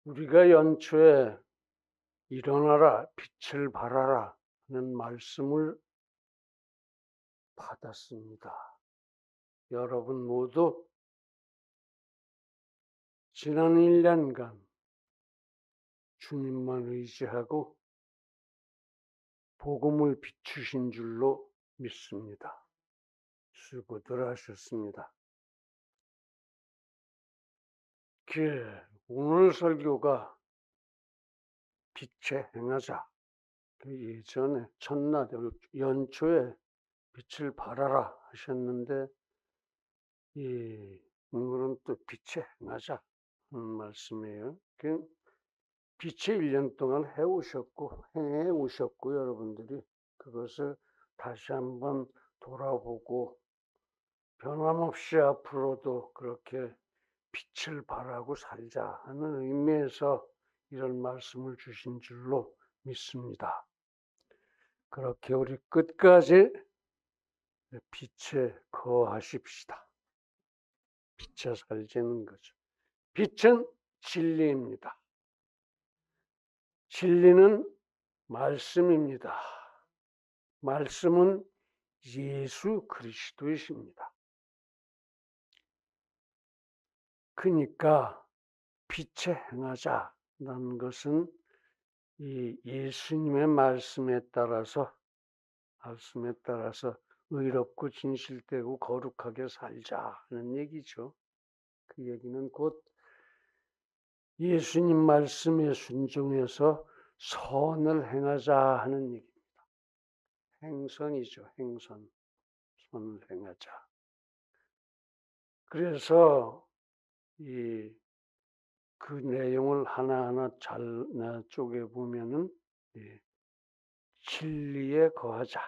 우리가 연초에 일어나라, 빛을 발하라 하는 말씀을 받았습니다. 여러분 모두 지난 1년간 주님만 의지하고 복음을 비추신 줄로 믿습니다. 수고들 하셨습니다. 오늘 설교가 빛에 행하자. 예전에 첫날 연초에 빛을 발하라 하셨는데 오늘은 또 빛에 행하자 하는 말씀이에요. 빛에 1년 동안 해오셨고 행해 오셨고 여러분들이 그것을 다시 한번 돌아보고 변함없이 앞으로도 그렇게 빛을 발하고 살자 하는 의미에서 이런 말씀을 주신 줄로 믿습니다. 그렇게 우리 끝까지 빛에 거하십시다. 빛에 살자는 거죠. 빛은 진리입니다. 진리는 말씀입니다. 말씀은 예수 그리스도이십니다. 그러니까 빛에 행하자라는 것은 이 예수님의 말씀에 따라서 의롭고 진실되고 거룩하게 살자 하는 얘기죠. 그 얘기는 곧 예수님 말씀에 순종해서 선을 행하자 하는 얘기입니다. 행선이죠. 행선. 선을 행하자. 그래서 그 내용을 하나하나 잘 쪼개 보면은 진리에 거하자.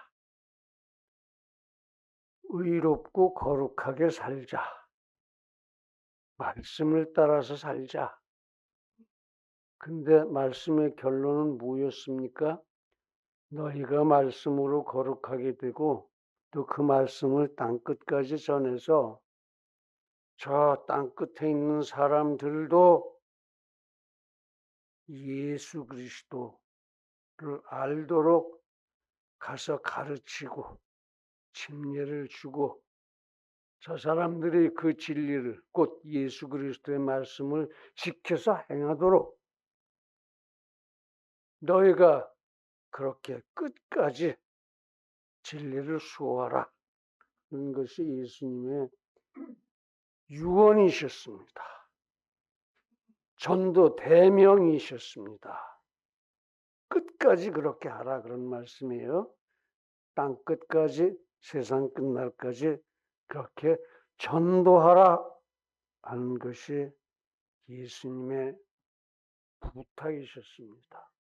의롭고 거룩하게 살자. 말씀을 따라서 살자. 근데 말씀의 결론은 뭐였습니까? 너희가 말씀으로 거룩하게 되고 또 그 말씀을 땅끝까지 전해서 저 땅끝에 있는 사람들도 예수 그리스도를 알도록 가서 가르치고 침례를 주고 저 사람들이 그 진리를 곧 예수 그리스도의 말씀을 지켜서 행하도록 너희가 그렇게 끝까지 진리를 수호하라 하는 것이 예수님의 유언이셨습니다. 전도 대명이셨습니다. 끝까지 그렇게 하라 그런 말씀이에요. 땅 끝까지 세상 끝날까지 그렇게 전도하라 하는 것이 예수님의 부탁이셨습니다.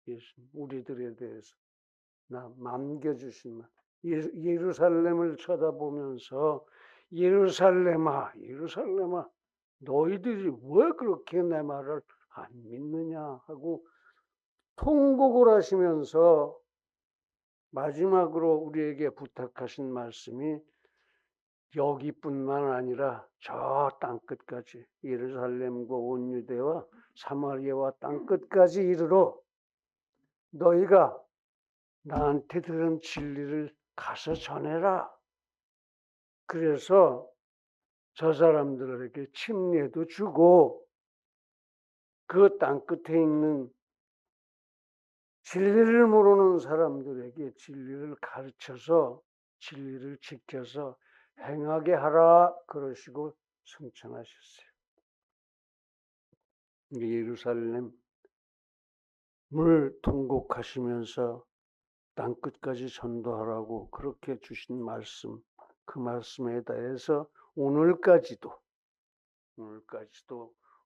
예수님 우리들에 대해서 남겨주신 말. 예루살렘을 쳐다보면서 예루살렘아 너희들이 왜 그렇게 내 말을 안 믿느냐 하고 통곡을 하시면서 마지막으로 우리에게 부탁하신 말씀이 여기뿐만 아니라 저 땅끝까지 예루살렘과 온 유대와 사마리아와 땅끝까지 이르러 너희가 나한테 들은 진리를 가서 전해라. 그래서 저 사람들에게 침례도 주고 그 땅끝에 있는 진리를 모르는 사람들에게 진리를 가르쳐서 진리를 지켜서 행하게 하라 그러시고 승천하셨어요. 예루살렘을 통곡하시면서 땅끝까지 전도하라고 그렇게 주신 말씀, 그 말씀에 대해서 오늘까지도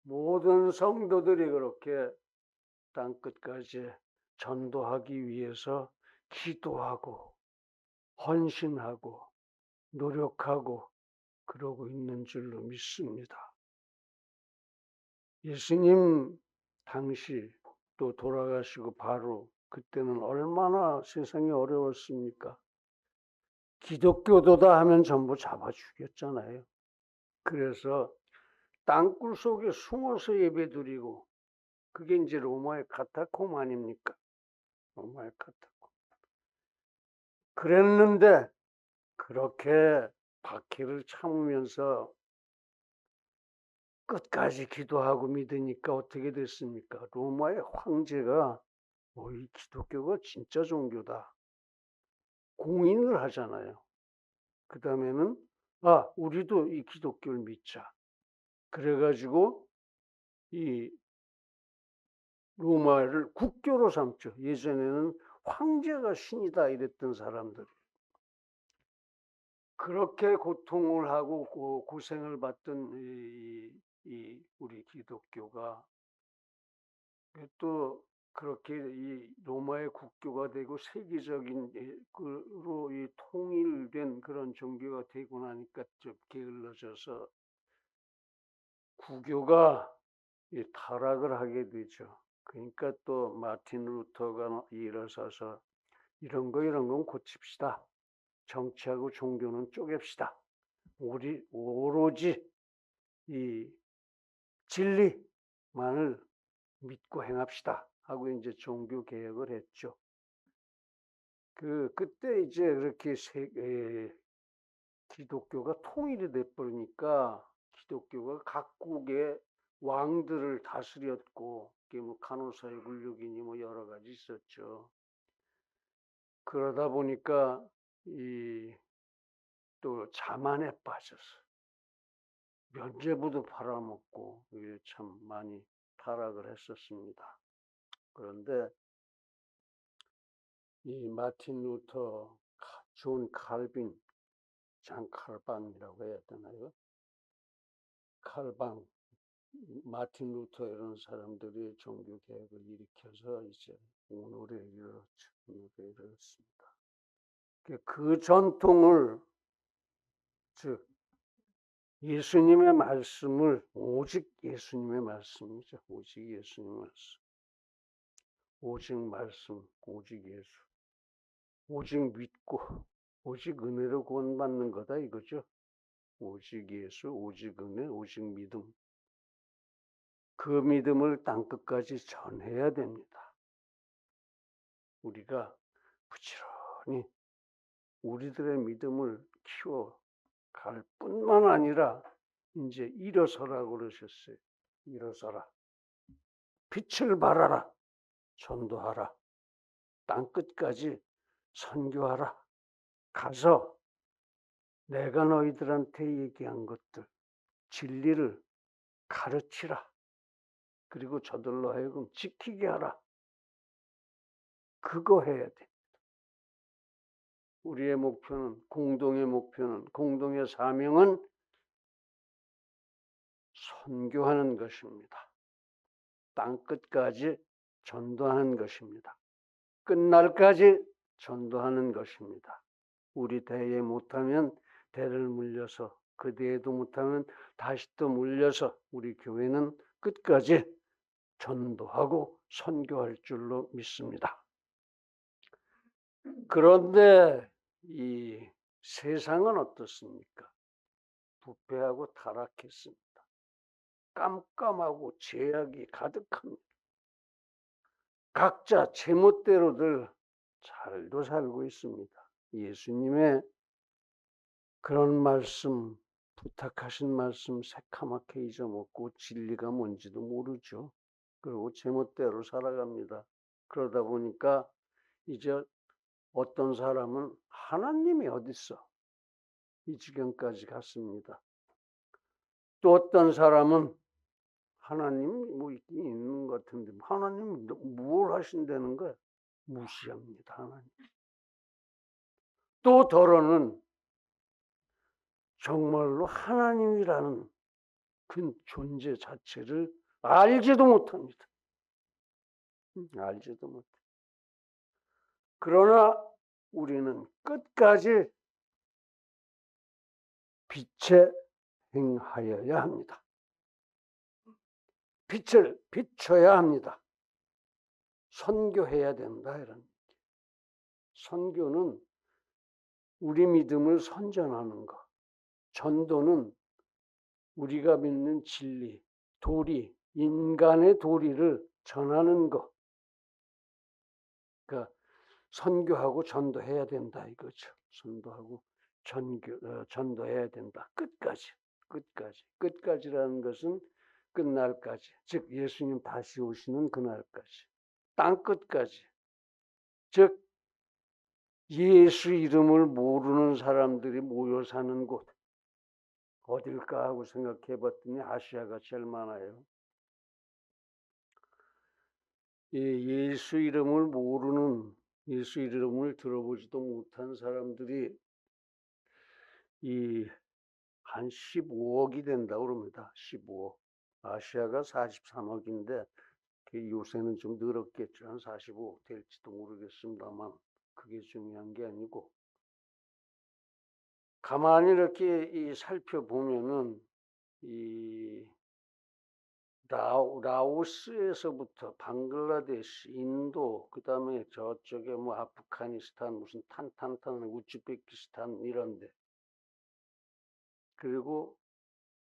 모든 성도들이 그렇게 땅끝까지 전도하기 위해서 기도하고 헌신하고 노력하고 그러고 있는 줄로 믿습니다. 예수님 당시 또 돌아가시고 바로 그때는 얼마나 세상이 어려웠습니까? 기독교도다 하면 전부 잡아 죽였잖아요. 그래서 땅굴 속에 숨어서 예배드리고 그게 이제 로마의 카타콤 아닙니까? 로마의 카타콤. 그랬는데 그렇게 박해를 참으면서 끝까지 기도하고 믿으니까 어떻게 됐습니까? 로마의 황제가 이 기독교가 진짜 종교다. 공인을 하잖아요. 그 다음에는 우리도 이 기독교를 믿자. 그래가지고 이 로마를 국교로 삼죠. 예전에는 황제가 신이다 이랬던 사람들. 그렇게 고통을 하고 고생을 받던 우리 기독교가 또 그렇게 이 로마의 국교가 되고 세계적인 그로 이 통일된 그런 종교가 되고 나니까 좀 게을러져서 구교가 타락을 하게 되죠. 그러니까 또 마틴 루터가 일어서서 이런 건 고칩시다. 정치하고 종교는 쪼갭시다. 우리 오로지 이 진리만을 믿고 행합시다 하고 이제 종교 개혁을 했죠. 그때 이제 그렇게 기독교가 통일이 돼 버리니까 기독교가 각국의 왕들을 다스렸고, 뭐 간호사의 굴욕이니 뭐 여러 가지 있었죠. 그러다 보니까 또 자만에 빠져서 면죄부도 팔아먹고 이게 참 많이 타락을 했었습니다. 그런데 이 마틴 루터, 존 칼빈, 장 칼방이라고 해야 되나요? 칼방, 마틴 루터 이런 사람들이 종교 개혁을 일으켜서 이제 오늘에 이르렀습니다. 그 전통을, 즉 예수님의 말씀을, 오직 예수님의 말씀이죠. 오직 예수님의 말씀, 오직 말씀, 오직 예수, 오직 믿고 오직 은혜로 구원받는 거다 이거죠. 오직 예수, 오직 은혜, 오직 믿음. 그 믿음을 땅끝까지 전해야 됩니다. 우리가 부지런히 우리들의 믿음을 키워갈 뿐만 아니라 이제 일어서라고 그러셨어요. 일어서라. 빛을 발하라. 전도하라. 땅끝까지 선교하라. 가서 내가 너희들한테 얘기한 것들, 진리를 가르치라. 그리고 저들로 하여금 지키게 하라. 그거 해야 돼. 우리의 목표는, 공동의 목표는, 공동의 사명은 선교하는 것입니다. 땅끝까지 전도하는 것입니다. 끝날까지 전도하는 것입니다. 우리 대에 못하면 대를 물려서, 그 대에도 못하면 다시 또 물려서 우리 교회는 끝까지 전도하고 선교할 줄로 믿습니다. 그런데 이 세상은 어떻습니까? 부패하고 타락했습니다. 깜깜하고 죄악이 가득합니다. 각자 제멋대로들 잘도 살고 있습니다. 예수님의 그런 말씀, 부탁하신 말씀 새카맣게 잊어먹고 진리가 뭔지도 모르죠. 그리고 제멋대로 살아갑니다. 그러다 보니까 이제 어떤 사람은 하나님이 어딨어? 이 지경까지 갔습니다. 또 어떤 사람은 하나님이 뭐 있긴 있는 것 같은데 하나님이 뭘 하신다는 거야? 무시합니다. 하나님. 또 더러는 정말로 하나님이라는 그 존재 자체를 알지도 못합니다. 알지도 못해. 그러나 우리는 끝까지 빛에 행하여야 합니다. 빛을 비춰야 합니다. 선교해야 된다 이런 얘기. 선교는 우리 믿음을 선전하는 것. 전도는 우리가 믿는 진리, 도리, 인간의 도리를 전하는 거, 그러니까 선교하고 전도해야 된다 이거죠. 선도하고 전도해야 된다. 끝까지라는 것은 끝날까지, 즉 예수님 다시 오시는 그날까지, 땅 끝까지. 즉 예수 이름을 모르는 사람들이 모여 사는 곳 어딜까 하고 생각해 봤더니 아시아가 제일 많아요. 예수 이름을 모르는, 예수 이름을 들어보지도 못한 사람들이 한 15억이 된다고 그럽니다. 15억. 아시아가 43억인데 요새는 좀 늘었겠죠. 한 45억 될지도 모르겠습니다만 그게 중요한 게 아니고, 가만히 이렇게 살펴보면은 이 라오스에서부터 방글라데시, 인도, 그다음에 저쪽에 뭐 아프가니스탄, 무슨 탄탄탄, 우즈베키스탄 이런데, 그리고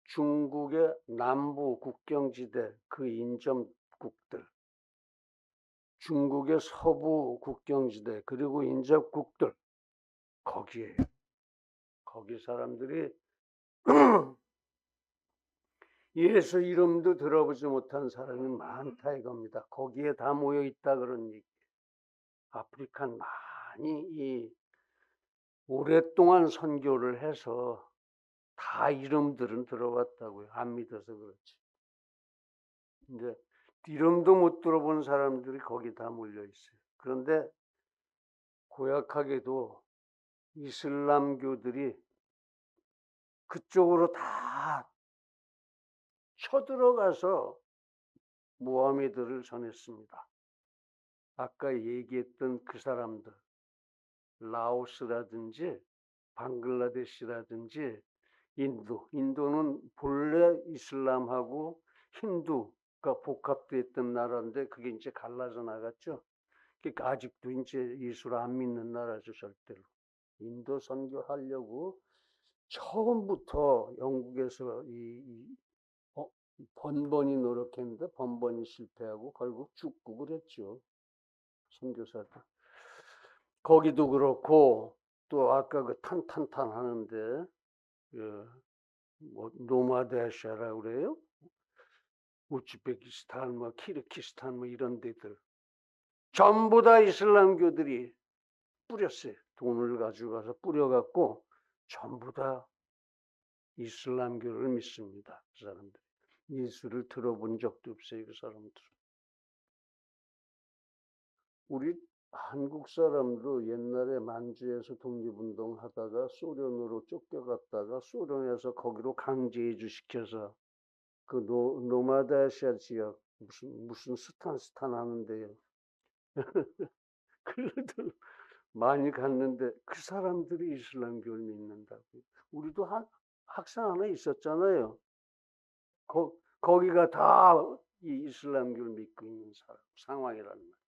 중국의 남부 국경지대 그 인접국들, 중국의 서부 국경지대, 그리고 인접국들, 거기에요. 거기 사람들이 예수 이름도 들어보지 못한 사람이 많다 이겁니다. 거기에 다 모여 있다 그런 얘기. 아프리카는 많이 오랫동안 선교를 해서 다 이름들은 들어봤다고요. 안 믿어서 그렇지. 이제 이름도 못 들어본 사람들이 거기 다 몰려 있어요. 그런데 고약하게도 이슬람교들이 그쪽으로 다 쳐들어가서 모하메드를 전했습니다. 아까 얘기했던 그 사람들, 라오스라든지 방글라데시라든지 인도는 본래 이슬람하고 힌두가 복합됐던 나라인데 그게 이제 갈라져 나갔죠. 그러니까 아직도 이제 예수를 안 믿는 나라죠, 절대로. 인도 선교하려고 처음부터 영국에서 번번이 노력했는데 번번이 실패하고 결국 죽고 그랬죠, 선교사들. 거기도 그렇고, 또 아까 그 탄탄탄 하는데 뭐 노마드아시아라고 그래요. 우즈베키스탄, 뭐 키르기스탄, 뭐 이런 데들 전부 다 이슬람교들이 뿌렸어요. 돈을 가져가서 뿌려갖고 전부 다 이슬람교를 믿습니다. 그 사람들 예수를 들어본 적도 없어요. 그 사람들. 우리 한국 사람도 옛날에 만주에서 독립운동 하다가 소련으로 쫓겨갔다가 소련에서 거기로 강제 이주시켜서 그 노마드아시아 지역 무슨 스탄 하는데요. 그래도 많이 갔는데 그 사람들이 이슬람교를 믿는다고. 우리도 학생 하나 있었잖아요. 거기가 다 이 이슬람교를 믿고 있는 상황이라는 말.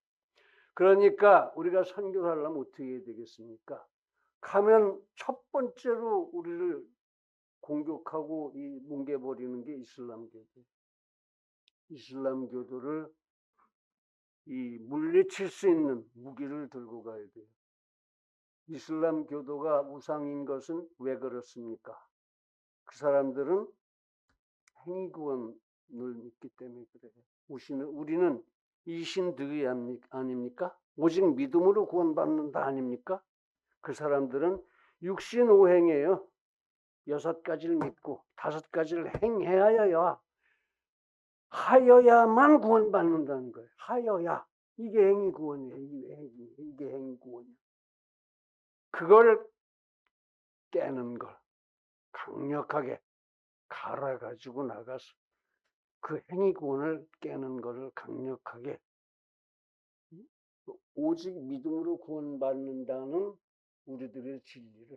그러니까 우리가 선교를 하려면 어떻게 해야 되겠습니까? 가면 첫 번째로 우리를 공격하고 뭉개버리는 게 이슬람교들. 이슬람교도를 물리칠 수 있는 무기를 들고 가야 돼요. 이슬람 교도가 우상인 것은 왜 그렇습니까? 그 사람들은 행위구원을 믿기 때문에 그래요. 우리는 이신득의 아닙니까? 오직 믿음으로 구원받는다 아닙니까? 그 사람들은 육신오행이에요. 6가지를 믿고 5가지를 하여야만 구원받는다는 거예요. 하여야. 이게 행위구원이에요. 이게 행위구원이에요. 그걸 깨는 걸 강력하게 갈아가지고 나가서 그 행위구원을 깨는 것을 강력하게, 오직 믿음으로 구원받는다는 우리들의 진리를,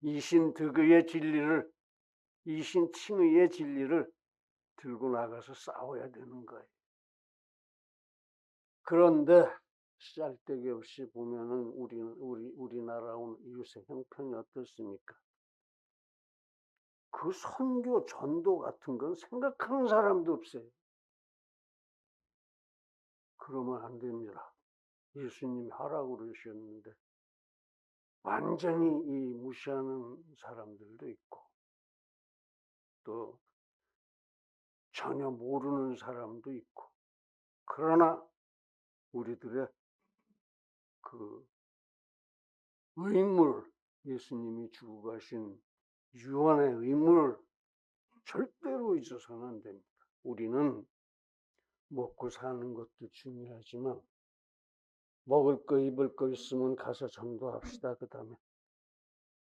이신득의 진리를, 이신칭의의 진리를 들고 나가서 싸워야 되는 거예요. 그런데 쓸데기 없이 보면은 우리나라 요새 형편이 어떻습니까? 그 선교, 전도 같은 건 생각하는 사람도 없어요. 그러면 안 됩니다. 예수님이 하라고 그러셨는데 완전히 이 무시하는 사람들도 있고 또 전혀 모르는 사람도 있고, 그러나 우리들의 그 의물, 예수님이 주고 가신 유언의 의무를 절대로 잊어서는 안 됩니다. 우리는 먹고 사는 것도 중요하지만 먹을 거 입을 거 있으면 가서 전도합시다. 그 다음에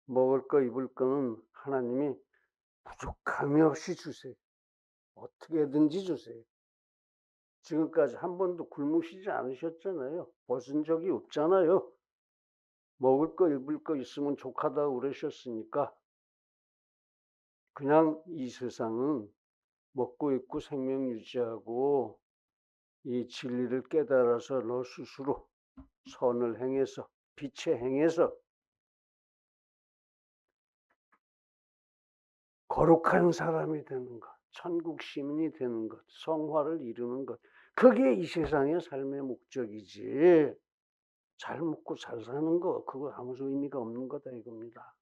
먹을 거 입을 거는 하나님이 부족함이 없이 주세요. 어떻게든지 주세요. 지금까지 한 번도 굶으시지 않으셨잖아요. 벗은 적이 없잖아요. 먹을 거 입을 거 있으면 족하다고 그러셨으니까 그냥 이 세상은 먹고 입고 생명 유지하고 이 진리를 깨달아서 너 스스로 선을 행해서 빛의 행해서 거룩한 사람이 되는 것, 천국 시민이 되는 것, 성화를 이루는 것, 그게 이 세상의 삶의 목적이지. 잘 먹고 잘 사는 거 그거 아무 의미가 없는 거다 이겁니다.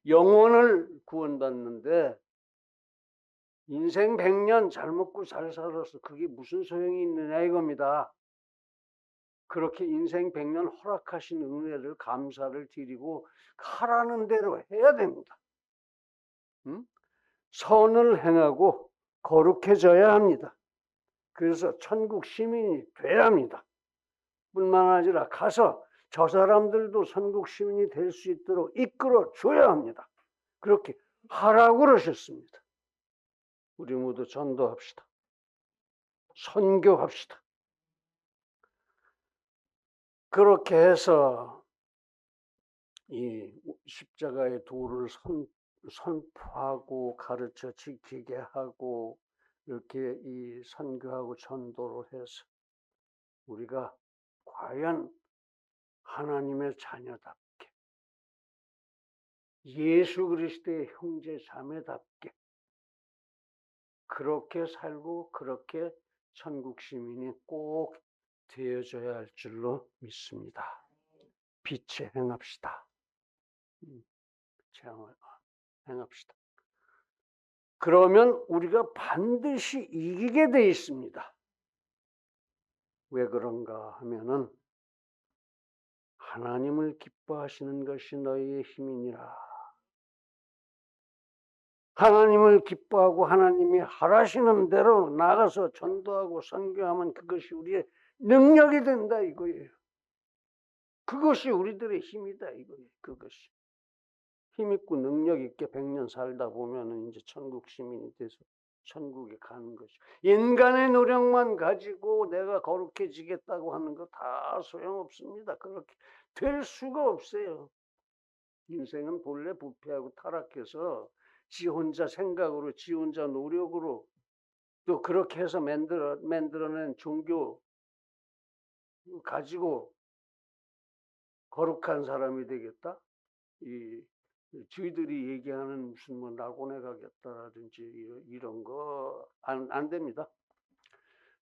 영혼을 구원받는데 인생 100년 잘 먹고 잘 살아서 그게 무슨 소용이 있느냐 이겁니다. 그렇게 인생 100년 허락하신 은혜를 감사를 드리고 하라는 대로 해야 됩니다. 선을 행하고 거룩해져야 합니다. 그래서 천국 시민이 돼야 합니다. 뿐만 아니라 가서 저 사람들도 천국 시민이 될 수 있도록 이끌어 줘야 합니다. 그렇게 하라고 그러셨습니다. 우리 모두 전도합시다. 선교합시다. 그렇게 해서 이 십자가의 도를 선포하고 가르쳐 지키게 하고 이렇게 이 선교하고 전도를 해서 우리가 과연 하나님의 자녀답게 예수 그리스도의 형제 자매답게 그렇게 살고 그렇게 천국 시민이 꼭 되어져야 할 줄로 믿습니다. 빛에 행합시다. 빛에 행합시다. 그러면 우리가 반드시 이기게 돼 있습니다. 왜 그런가 하면은 하나님을 기뻐하시는 것이 너희의 힘이니라. 하나님을 기뻐하고 하나님이 하라시는 대로 나가서 전도하고 선교하면 그것이 우리의 능력이 된다 이거예요. 그것이 우리들의 힘이다 이거예요. 그것이 힘있고 능력 있게 100년 살다 보면은 이제 천국 시민이 돼서 천국에 가는 것이죠. 인간의 노력만 가지고 내가 거룩해지겠다고 하는 거 다 소용없습니다. 그렇게 될 수가 없어요. 인생은 본래 부패하고 타락해서 지 혼자 생각으로 지 혼자 노력으로 또 그렇게 해서 만들어낸 종교 가지고 거룩한 사람이 되겠다? 저희들이 얘기하는 무슨 뭐 낙원에 가겠다라든지 이런 거 안 됩니다.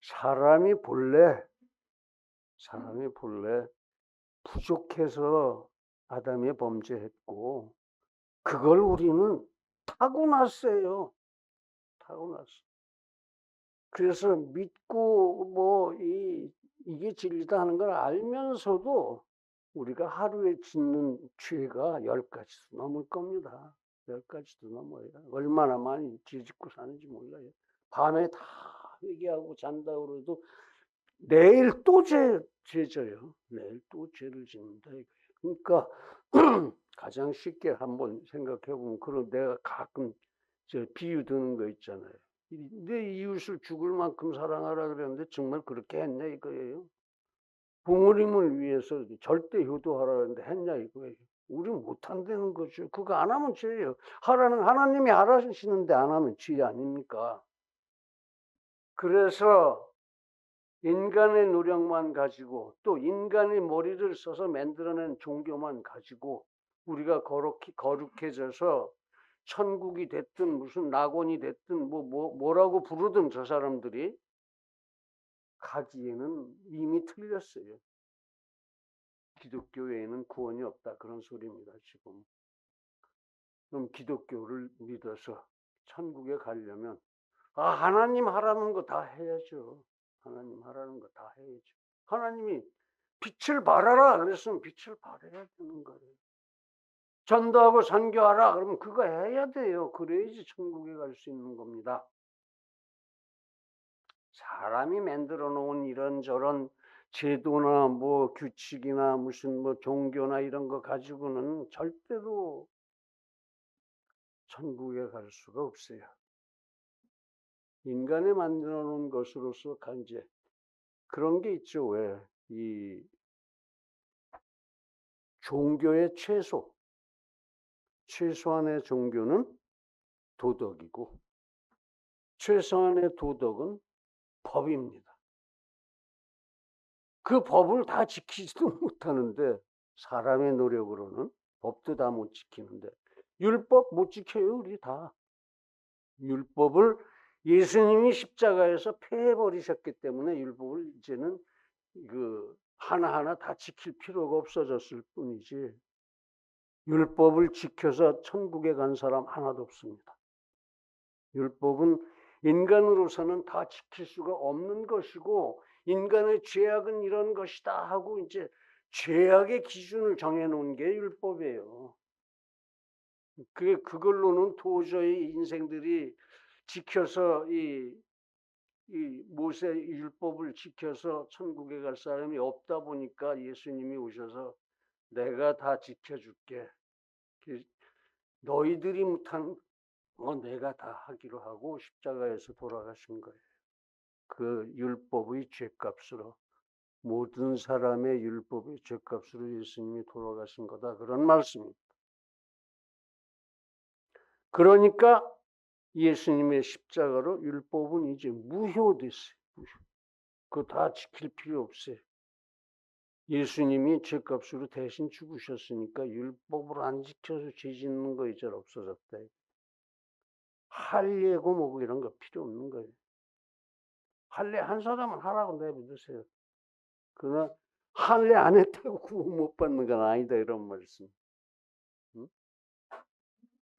사람이 본래 부족해서 아담이 범죄했고 그걸 우리는 타고났어요. 타고났어. 그래서 믿고 뭐 이게 진리다 하는 걸 알면서도 우리가 하루에 짓는 죄가 10가지도 넘을 겁니다. 10가지도 넘어요. 얼마나 많이 죄 짓고 사는지 몰라요. 밤에 다 회개하고 잔다 그래도 내일 또 죄져요. 내일 또 죄를 짓는다 이거예요. 그러니까 가장 쉽게 한번 생각해 보면 그런 내가 가끔 비유 드는 거 있잖아요. 내 이웃을 죽을 만큼 사랑하라 그랬는데 정말 그렇게 했냐 이거예요. 부모님을 위해서 절대 효도하라 그랬는데 했냐 이거예요. 우리 못한다는 거죠. 그거 안 하면 죄예요. 하나님이 하라시는데 안 하면 죄 아닙니까? 그래서 인간의 노력만 가지고 또 인간의 머리를 써서 만들어낸 종교만 가지고 우리가 거룩해져서 천국이 됐든 무슨 낙원이 됐든 뭐라고 부르든 저 사람들이 가기에는 이미 틀렸어요. 기독교에는 구원이 없다 그런 소리입니다. 지금. 그럼 기독교를 믿어서 천국에 가려면 하나님 하라는 거 다 해야죠. 하나님 하라는 거 다 해야죠. 하나님이 빛을 발하라 그랬으면 빛을 발해야 되는 거예요. 전도하고 선교하라 그러면 그거 해야 돼요. 그래야지 천국에 갈 수 있는 겁니다. 사람이 만들어 놓은 이런저런 제도나 뭐 규칙이나 무슨 뭐 종교나 이런 거 가지고는 절대로 천국에 갈 수가 없어요. 인간이 만들어 놓은 것으로서 간제 그런 게 있죠. 왜? 이 종교의 최소한의 종교는 도덕이고 최소한의 도덕은 법입니다. 그 법을 다 지키지도 못하는데 사람의 노력으로는 법도 다 못 지키는데 율법 못 지켜요. 우리 다. 율법을 예수님이 십자가에서 폐해버리셨기 때문에 율법을 이제는 그 하나하나 다 지킬 필요가 없어졌을 뿐이지 율법을 지켜서 천국에 간 사람 하나도 없습니다. 율법은 인간으로서는 다 지킬 수가 없는 것이고 인간의 죄악은 이런 것이다 하고 이제 죄악의 기준을 정해놓은 게 율법이에요. 그걸로는 도저히 인생들이 지켜서 이 모세 율법을 지켜서 천국에 갈 사람이 없다 보니까 예수님이 오셔서 내가 다 지켜줄게. 너희들이 못한 내가 다 하기로 하고 십자가에서 돌아가신 거예요. 그 율법의 죄값으로 모든 사람의 율법의 죄값으로 예수님이 돌아가신 거다. 그런 말씀입니다. 그러니까 예수님의 십자가로 율법은 이제 무효됐어요. 그거 다 지킬 필요 없어요. 예수님이 죄값으로 대신 죽으셨으니까 율법을 안 지켜서 죄 짓는 거 이제 없어졌다. 할례고 뭐고 이런 거 필요 없는 거예요. 할례 한 사람은 하라고 내버려두세요. 그러나 할례 안 했다고 구원 못 받는 건 아니다 이런 말씀. 응?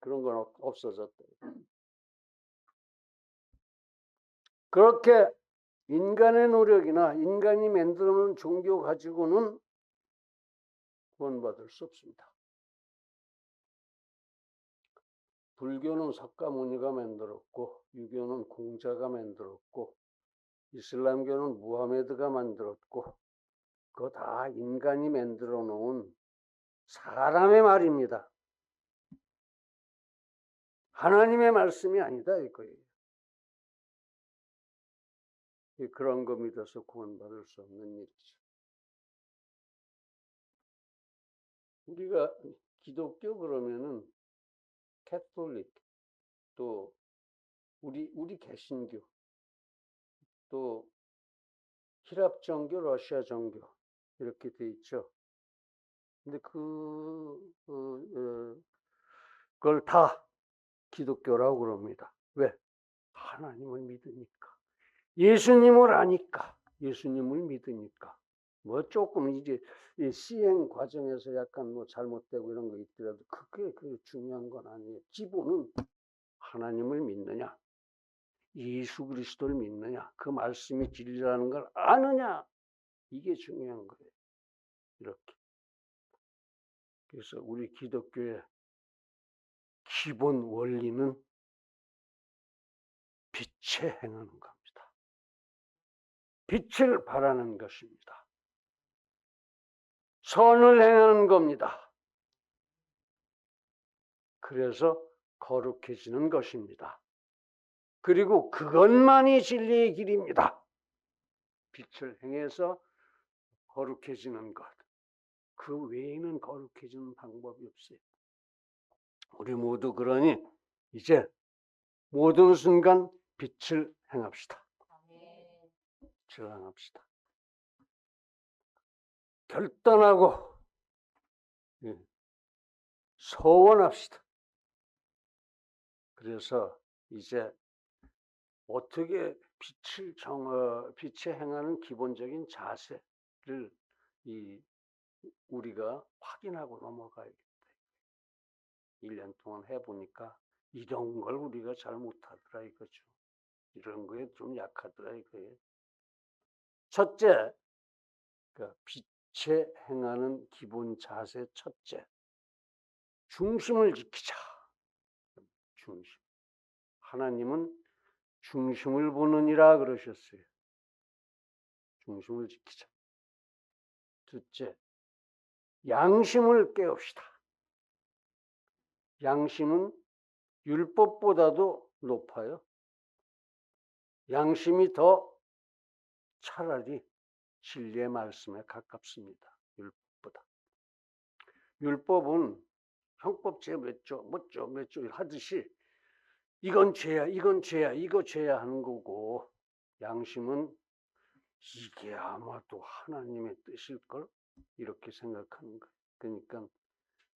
그런 건 없어졌다. 그렇게 인간의 노력이나 인간이 만들어놓은 종교 가지고는 구원받을 수 없습니다. 불교는 석가모니가 만들었고 유교는 공자가 만들었고 이슬람교는 무하메드가 만들었고 그거 다 인간이 만들어 놓은 사람의 말입니다. 하나님의 말씀이 아니다 이거예요. 그런 거 믿어서 구원받을 수 없는 일이죠. 우리가 기독교 그러면은 캐톨릭 또 우리 개신교 또 히랍 정교, 러시아 정교 이렇게 돼 있죠. 근데 그걸 다 기독교라고 그럽니다. 왜? 하나님을 믿으니까. 예수님을 아니까. 예수님을 믿으니까. 뭐 조금 이제 시행 과정에서 약간 뭐 잘못되고 이런 거 있더라도 그게 중요한 건 아니에요. 기본은 하나님을 믿느냐, 예수 그리스도를 믿느냐, 그 말씀이 진리라는 걸 아느냐, 이게 중요한 거예요. 이렇게. 그래서 우리 기독교의 기본 원리는 빛에 행하는 겁니다. 빛을 바라는 것입니다. 선을 행하는 겁니다. 그래서 거룩해지는 것입니다. 그리고 그것만이 진리의 길입니다. 빛을 행해서 거룩해지는 것. 그 외에는 거룩해지는 방법이 없어요. 우리 모두 그러니 이제 모든 순간 빛을 행합시다. 빛을 행합시다. 결단하고 소원합시다. 그래서 이제 어떻게 빛에 행하는 기본적인 자세를 우리가 확인하고 넘어가야겠다. 1년 동안 해보니까 이런 걸 우리가 잘 못하더라 이거죠. 이런 거에 좀 약하더라 이거예요. 첫째, 빛에 행하는 기본 자세 첫째, 중심을 지키자. 중심. 하나님은 중심을 보느니라 그러셨어요. 중심을 지키자. 둘째, 양심을 깨웁시다. 양심은 율법보다도 높아요. 양심이 더 차라리 진리의 말씀에 가깝습니다. 율법보다. 율법은 형법제 몇 조 하듯이 이건 죄야, 이건 죄야, 이거 죄야 하는 거고, 양심은 이게 아마도 하나님의 뜻일걸? 이렇게 생각하는 거예요. 그러니까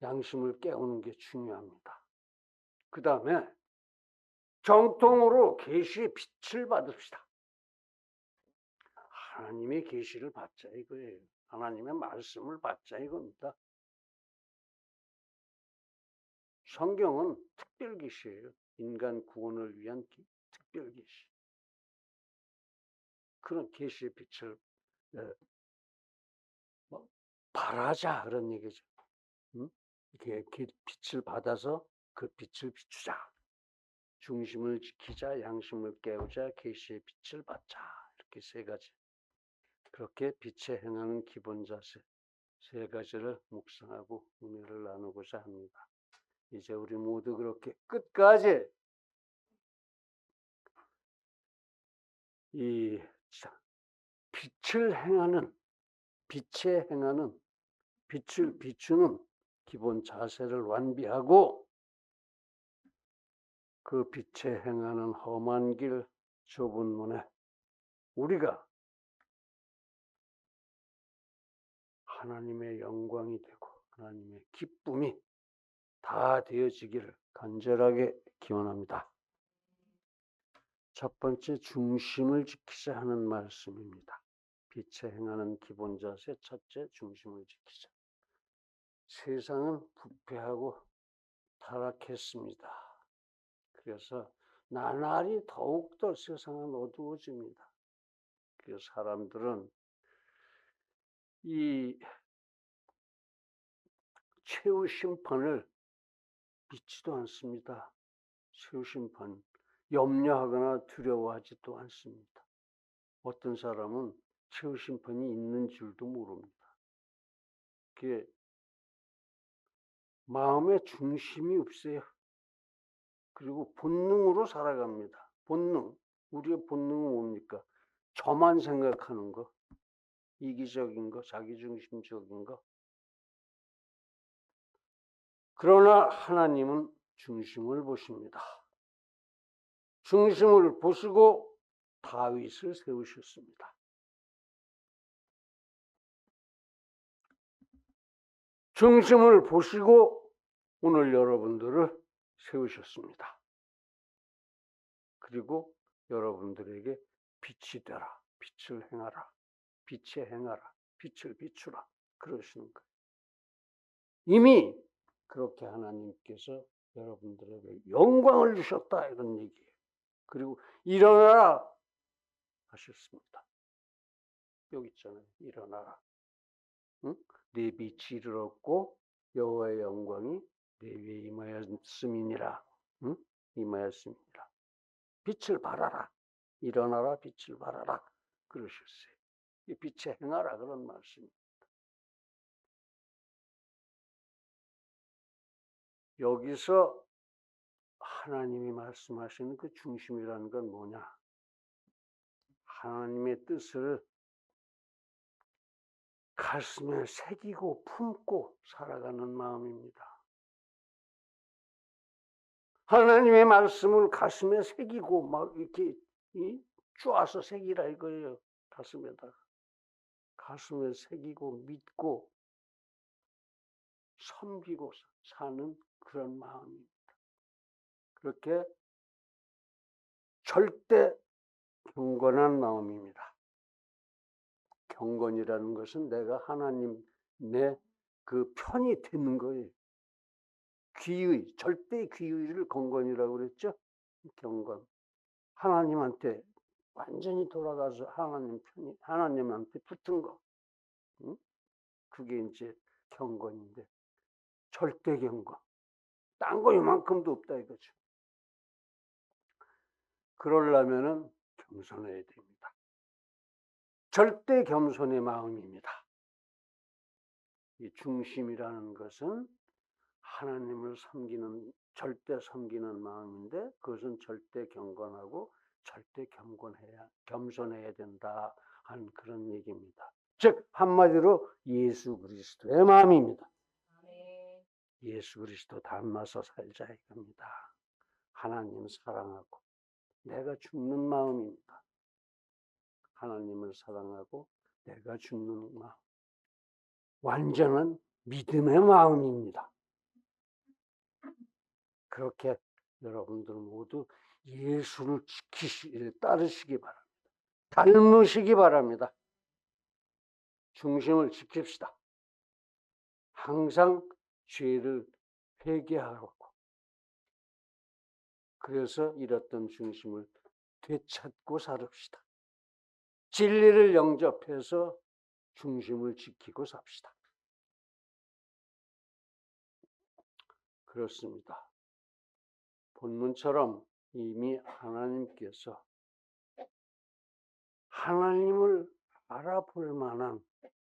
양심을 깨우는 게 중요합니다. 그 다음에 정통으로 계시의 빛을 받읍시다. 하나님의 계시를 받자 이거예요. 하나님의 말씀을 받자 이겁니다. 성경은 특별 계시예요. 인간 구원을 위한 특별 계시. 그런 계시의 빛을 바라자 그런 얘기죠. 이렇게 빛을 받아서 그 빛을 비추자. 중심을 지키자, 양심을 깨우자, 계시의 빛을 받자. 이렇게 세 가지. 그렇게 빛에 행하는 기본 자세 세 가지를 묵상하고 은혜를 나누고자 합니다. 이제 우리 모두 그렇게 끝까지 이 빛을 행하는, 빛에 행하는, 빛을 비추는 기본 자세를 완비하고 그 빛에 행하는 험한 길 좁은 문에 우리가 하나님의 영광이 되고 하나님의 기쁨이 다 되어지기를 간절하게 기원합니다. 첫 번째, 중심을 지키자 하는 말씀입니다. 빛에 행하는 기본 자세 첫째, 중심을 지키자. 세상은 부패하고 타락했습니다. 그래서 나날이 더욱더 세상은 어두워집니다. 그래서 사람들은 이 최후 심판을 믿지도 않습니다. 최후 심판 염려하거나 두려워하지도 않습니다. 어떤 사람은 최후 심판이 있는 줄도 모릅니다. 그게 마음의 중심이 없어요. 그리고 본능으로 살아갑니다. 본능. 우리의 본능은 뭡니까? 저만 생각하는 거, 이기적인 거, 자기중심적인 거. 그러나 하나님은 중심을 보십니다. 중심을 보시고 다윗을 세우셨습니다. 중심을 보시고 오늘 여러분들을 세우셨습니다. 그리고 여러분들에게 빛이 되라, 빛을 행하라, 빛에 행하라, 빛을 비추라 그러시는 거예요. 이미 그렇게 하나님께서 여러분들에게 영광을 주셨다 이런 얘기예요. 그리고 일어나라 하셨습니다. 여기 있잖아요. 일어나라. 응? 내 빛이 이르렀고 여호와의 영광이 내 위에 임하였음이니라. 응? 임하였음이니라. 빛을 발하라. 일어나라 빛을 발하라. 그러셨어요. 이 빛에 행하라 그런 말씀입니다. 여기서 하나님이 말씀하시는 그 중심이라는 건 뭐냐? 하나님의 뜻을 가슴에 새기고 품고 살아가는 마음입니다. 하나님의 말씀을 가슴에 새기고 막 이렇게 쪼아서 새기라 이거예요. 가슴에다가. 가슴에 새기고 믿고 섬기고 사는 그런 마음입니다. 그렇게 절대 경건한 마음입니다. 경건이라는 것은 내가 하나님의 그 편이 되는 거예요. 귀의, 절대 귀의를 경건이라고 그랬죠? 경건. 하나님한테 완전히 돌아가서 하나님한테 붙은 거. 응? 그게 이제 경건인데, 절대 경건. 딴 거 이만큼도 없다 이거죠. 그러려면은 겸손해야 됩니다. 절대 겸손의 마음입니다. 이 중심이라는 것은 하나님을 섬기는, 절대 섬기는 마음인데, 그것은 절대 경건하고 절대 겸손해야 된다 하는 그런 얘기입니다. 즉 한마디로 예수 그리스도의 마음입니다. 예수 그리스도 닮아서 살자 이겁니다. 하나님 사랑하고 내가 죽는 마음입니다. 하나님을 사랑하고 내가 죽는 마음. 완전한 믿음의 마음입니다. 그렇게 여러분들 모두 예수를 따르시기 바랍니다. 닮으시기 바랍니다. 중심을 지킵시다. 항상 죄를 회개하고 그래서 잃었던 중심을 되찾고 살읍시다. 진리를 영접해서 중심을 지키고 삽시다. 그렇습니다. 본문처럼 이미 하나님께서 하나님을 알아볼 만한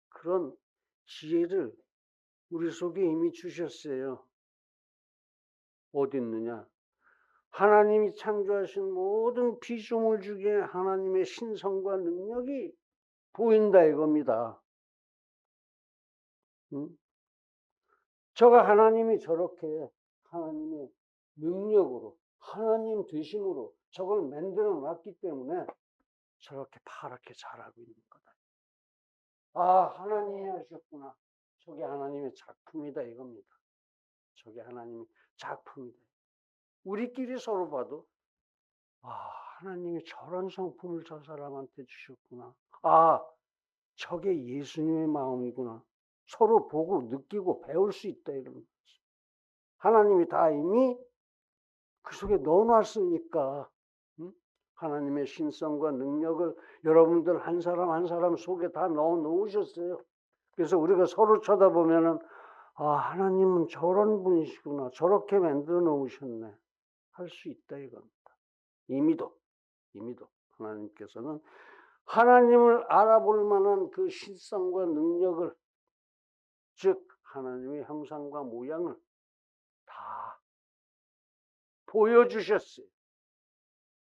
그런 지혜를 우리 속에 이미 주셨어요. 어디 있느냐? 하나님이 창조하신 모든 피조물 중에 하나님의 신성과 능력이 보인다 이겁니다. 응? 저가 하나님이 저렇게 하나님의 능력으로 하나님 되심으로 저걸 만들어 놨기 때문에 저렇게 파랗게 자라고 있는 거다. 아, 하나님이 하셨구나. 저게 하나님의 작품이다 이겁니다. 저게 하나님의 작품이다. 우리끼리 서로 봐도 아, 하나님이 저런 성품을 저 사람한테 주셨구나. 아, 저게 예수님의 마음이구나. 서로 보고 느끼고 배울 수 있다 이런 거지. 하나님이 다 이미 그 속에 넣어놨으니까 응? 하나님의 신성과 능력을 여러분들 한 사람 한 사람 속에 다 넣어놓으셨어요. 그래서 우리가 서로 쳐다보면은 아, 하나님은 저런 분이시구나. 저렇게 만들어 놓으셨네. 할 수 있다 이겁니다. 이미도 하나님께서는 하나님을 알아볼 만한 그 신성과 능력을, 즉 하나님의 형상과 모양을 다 보여주셨어요.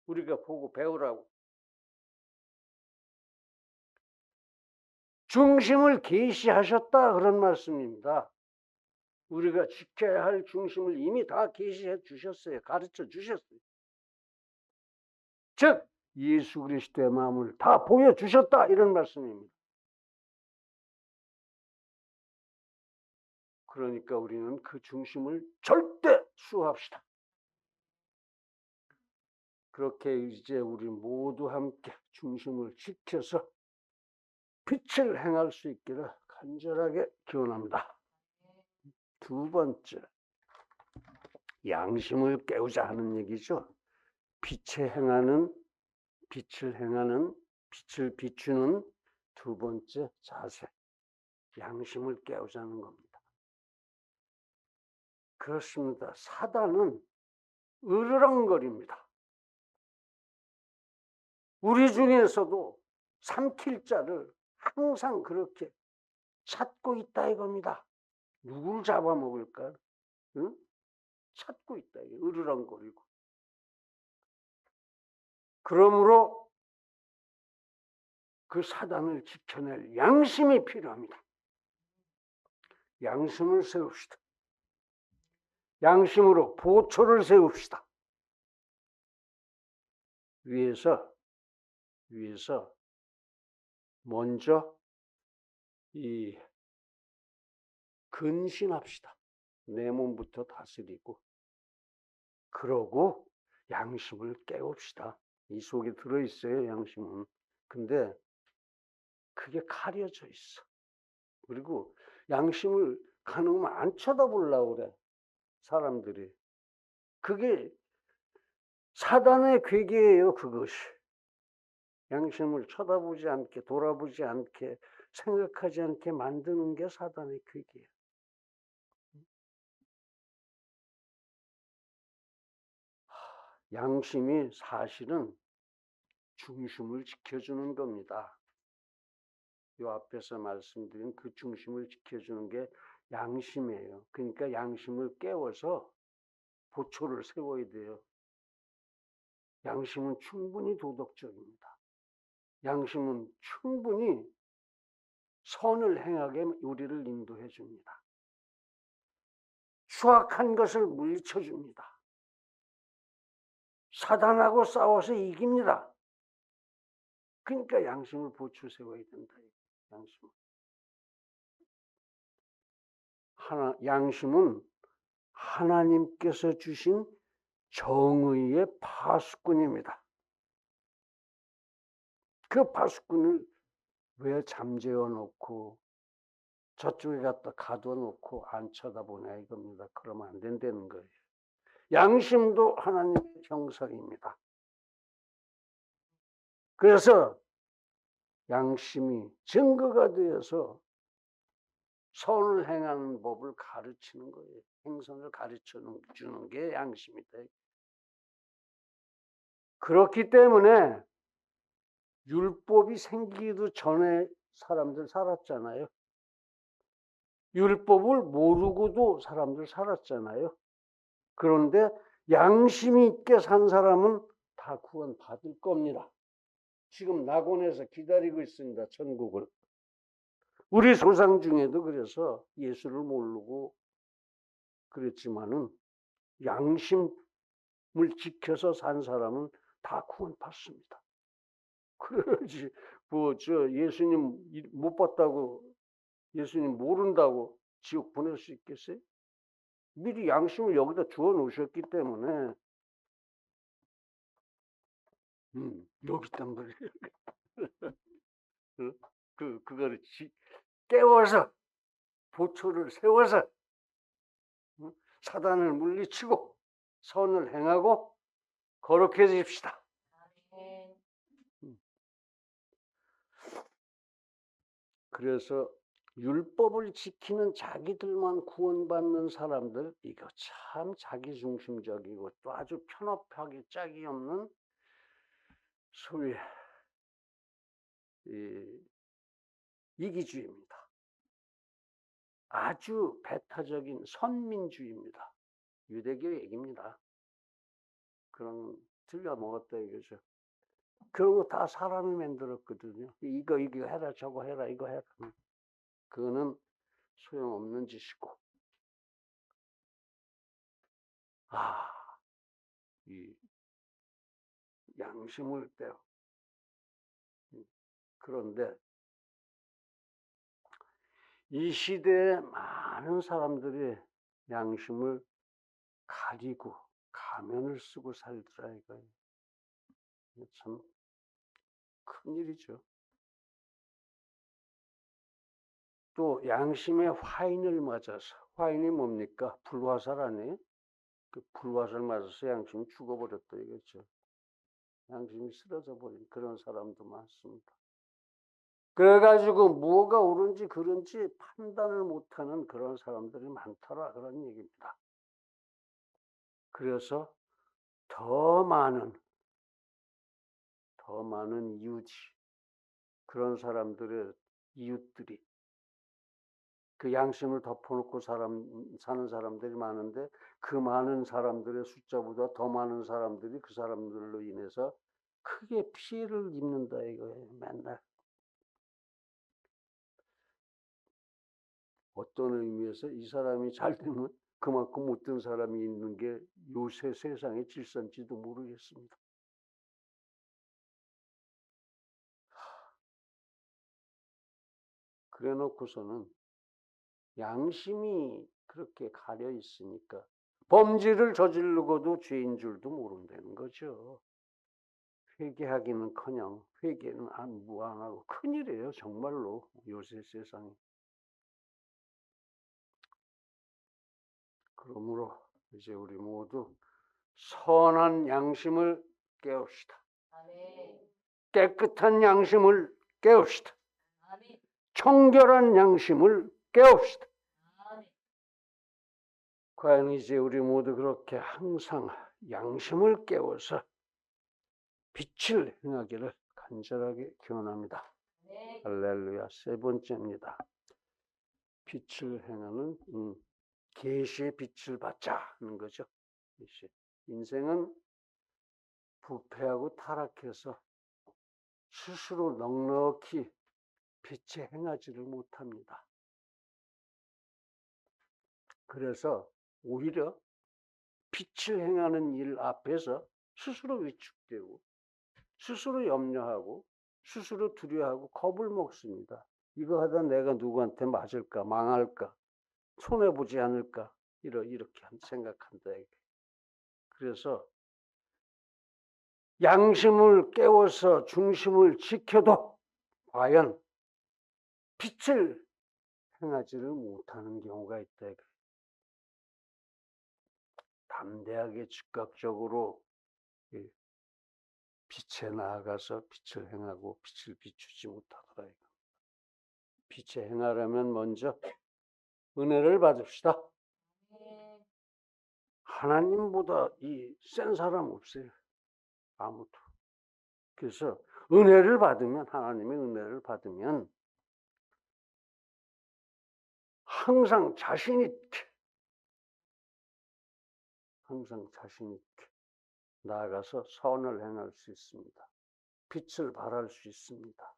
우리가 보고 배우라고. 중심을 계시하셨다 그런 말씀입니다. 우리가 지켜야 할 중심을 이미 다 계시해 주셨어요. 가르쳐 주셨어요. 즉 예수 그리스도의 마음을 다 보여주셨다 이런 말씀입니다. 그러니까 우리는 그 중심을 절대 수호합시다. 그렇게 이제 우리 모두 함께 중심을 지켜서 빛을 행할 수 있기를 간절하게 기원합니다. 두 번째, 양심을 깨우자 하는 얘기죠. 빛을 비추는 두 번째 자세, 양심을 깨우자는 겁니다. 그렇습니다. 사단은 으르렁거립니다. 우리 중에서도 삼킬 자를 항상 그렇게 찾고 있다 이겁니다. 누굴 잡아먹을까? 응? 찾고 있다. 으르렁거리고. 그러므로 그 사단을 지켜낼 양심이 필요합니다. 양심을 세웁시다. 양심으로 보초를 세웁시다. 위에서 먼저 이 근신합시다. 내 몸부터 다스리고 그러고 양심을 깨웁시다. 이 속에 들어있어요, 양심은. 근데 그게 가려져 있어. 그리고 양심을 가능하면 안 쳐다보려고 그래, 사람들이. 그게 사단의 괴계예요, 그것이. 양심을 쳐다보지 않게, 돌아보지 않게, 생각하지 않게 만드는 게 사단의 괴계예요. 양심이 사실은 중심을 지켜주는 겁니다. 이 앞에서 말씀드린 그 중심을 지켜주는 게 양심이에요. 그러니까 양심을 깨워서 보초를 세워야 돼요. 양심은 충분히 도덕적입니다. 양심은 충분히 선을 행하게 우리를 인도해 줍니다. 추악한 것을 물리쳐 줍니다. 사단하고 싸워서 이깁니다. 그러니까 양심을 보초 세워야 된다. 양심. 양심은 하나님께서 주신 정의의 파수꾼입니다. 그 파수꾼을 왜 잠재워 놓고 저쪽에 갖다 가둬 놓고 안 쳐다보냐 이겁니다. 그러면 안 된다는 거예요. 양심도 하나님의 형상입니다. 그래서 양심이 증거가 되어서 선을 행하는 법을 가르치는 거예요. 행선을 가르쳐 주는 게 양심이다. 그렇기 때문에 율법이 생기기도 전에 사람들 살았잖아요. 율법을 모르고도 사람들 살았잖아요. 그런데 양심이 있게 산 사람은 다 구원 받을 겁니다. 지금 낙원에서 기다리고 있습니다. 천국을. 우리 조상 중에도 그래서 예수를 모르고 그랬지만은 양심을 지켜서 산 사람은 다 구원 받습니다. 그러지 예수님 못 봤다고 예수님 모른다고 지옥 보낼 수 있겠어요? 미리 양심을 여기다 주어 놓으셨기 때문에 여기 있단 말이에요. 그거를 깨워서 보초를 세워서 사단을 물리치고 선을 행하고 거룩해집시다. 그래서 율법을 지키는 자기들만 구원받는 사람들, 이거 참 자기중심적이고 또 아주 편협하게 짝이 없는 소위 이기주의입니다. 아주 배타적인 선민주의입니다. 유대교 얘기입니다. 그런 들려 먹었다 이거죠. 그런 거 다 사람이 만들었거든요. 이거 해라 저거 해라 이거 해라. 그거는 소용없는 짓이고. 이 양심을 빼요. 그런데 이 시대에 많은 사람들이 양심을 가리고 가면을 쓰고 살더라 이거예요. 참 큰일이죠. 또 양심의 화인을 맞아서, 화인이 뭡니까? 불화살 아니에요? 그 불화살 맞아서 양심이 죽어버렸다 이거죠. 양심이 쓰러져 버린 그런 사람도 많습니다. 그래가지고 뭐가 옳은지 그른지 판단을 못하는 그런 사람들이 많더라 그런 얘기입니다. 그래서 더 많은 이웃이 그런 사람들의 이웃들이 그 양심을 덮어놓고 사는 사람들이 많은데 그 많은 사람들의 숫자보다 더 많은 사람들이 그 사람들로 인해서 크게 피해를 입는다 이거예요. 맨날. 어떤 의미에서 이 사람이 잘 되면 그만큼 못된 사람이 있는 게 요새 세상의 질서인지도 모르겠습니다. 그래 놓고서는 양심이 그렇게 가려 있으니까 범죄를 저지르고도 죄인 줄도 모른다는 거죠. 회개하기는커녕 회개는 무안하고 큰일이에요. 정말로 요새 세상에. 그러므로 이제 우리 모두 선한 양심을 깨웁시다. 깨끗한 양심을 깨웁시다. 청결한 양심을 깨웁시다. 과연 이제 우리 모두 그렇게 항상 양심을 깨워서 빛을 행하기를 간절하게 기원합니다. 할렐루야. 세 번째입니다. 빛을 행하는 계시의 빛을 받자 하는 거죠. 인생은 부패하고 타락해서 스스로 넉넉히 빛에 행하지를 못합니다. 그래서 오히려 빛을 행하는 일 앞에서 스스로 위축되고 스스로 염려하고 스스로 두려워하고 겁을 먹습니다. 이거 하다 내가 누구한테 맞을까, 망할까, 손해보지 않을까 이렇게 생각한다. 그래서 양심을 깨워서 중심을 지켜도 과연 빛을 행하지를 못하는 경우가 있다. 담대하게 즉각적으로 빛에 나아가서 빛을 행하고 빛을 비추지 못하더라. 빛에 행하려면 먼저 은혜를 받읍시다. 하나님보다 센 사람 없어요. 아무도. 그래서 은혜를 받으면, 하나님의 은혜를 받으면 항상 자신 있게 나아가서 선을 행할 수 있습니다. 빛을 발할 수 있습니다.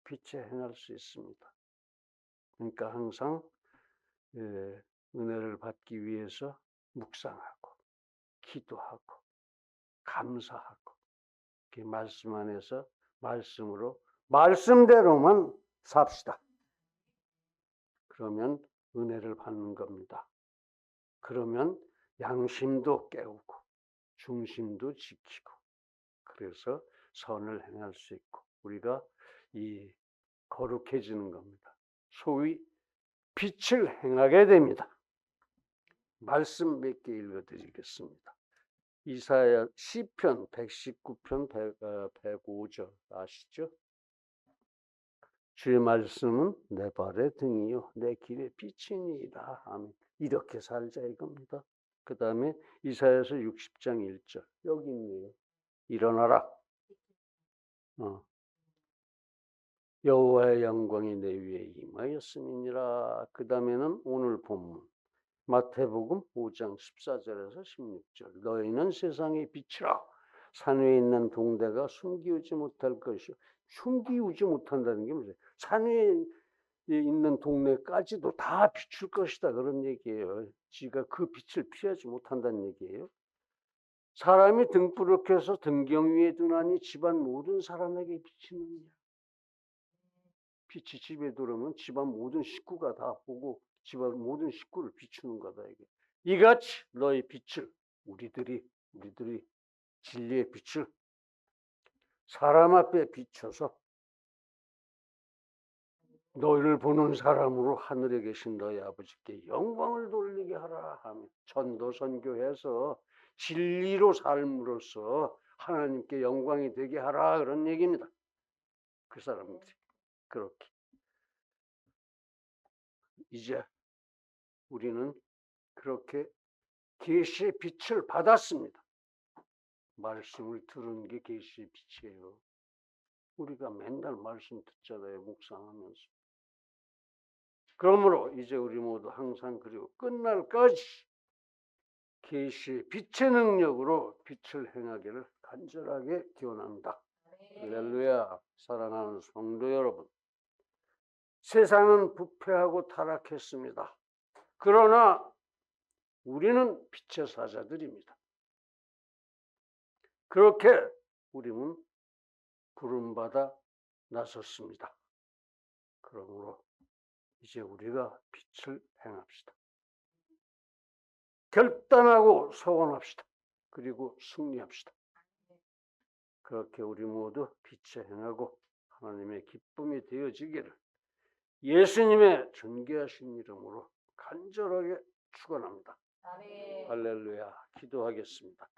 빛에 행할 수 있습니다. 그러니까 항상 은혜를 받기 위해서 묵상하고 기도하고 감사하고 말씀 안에서 말씀대로만 삽시다. 그러면 은혜를 받는 겁니다. 그러면 양심도 깨우고 중심도 지키고 그래서 선을 행할 수 있고 우리가 거룩해지는 겁니다. 소위 빛을 행하게 됩니다. 말씀 몇 개 읽어드리겠습니다. 이사야 시편 119편 105절 아시죠? 주의 말씀은 내 발의 등이요 내 길의 빛이니이다. 아멘. 이렇게 살자 이겁니다. 그 다음에 이사야서 60장 1절 여기 있네요. 일어나라. 여호와의 영광이 내 위에 임하였음이니라. 그 다음에는 오늘 본문 마태복음 5장 14절에서 16절 너희는 세상의 빛이라. 산 위에 있는 동대가 숨기우지 못할 것이요. 숨기우지 못한다는 게 뭐죠? 산 위에 있는 동네까지도 다 비출 것이다 그런 얘기예요. 지가 그 빛을 피하지 못한다는 얘기예요. 사람이 등불을 등경 위에 두나니 집안 모든 사람에게 비치느니라. 빛이 집에 들어오면 집안 모든 식구가 다 보고 집안 모든 식구를 비추는 거다. 이같이 너의 빛을 우리들이 진리의 빛을 사람 앞에 비춰서 너희를 보는 사람으로 하늘에 계신 너희 아버지께 영광을 돌리게 하라 하며 전도선교해서 진리로 삶으로써 하나님께 영광이 되게 하라 그런 얘기입니다. 그 사람들이 그렇게 이제 우리는 그렇게 계시의 빛을 받았습니다. 말씀을 들은 게 계시의 빛이에요. 우리가 맨날 말씀 듣잖아요. 묵상하면서. 그러므로 이제 우리 모두 항상 그리고 끝날까지 계시의 빛의 능력으로 빛을 행하기를 간절하게 기원합니다. 할렐루야. 사랑하는 성도 여러분, 세상은 부패하고 타락했습니다. 그러나 우리는 빛의 사자들입니다. 그렇게 우리는 부름받아 나섰습니다. 그러므로 이제 우리가 빛을 행합시다. 결단하고 서원합시다. 그리고 승리합시다. 그렇게 우리 모두 빛에 행하고 하나님의 기쁨이 되어지기를 예수님의 존귀하신 이름으로 간절하게 축원합니다. 할렐루야. 기도하겠습니다.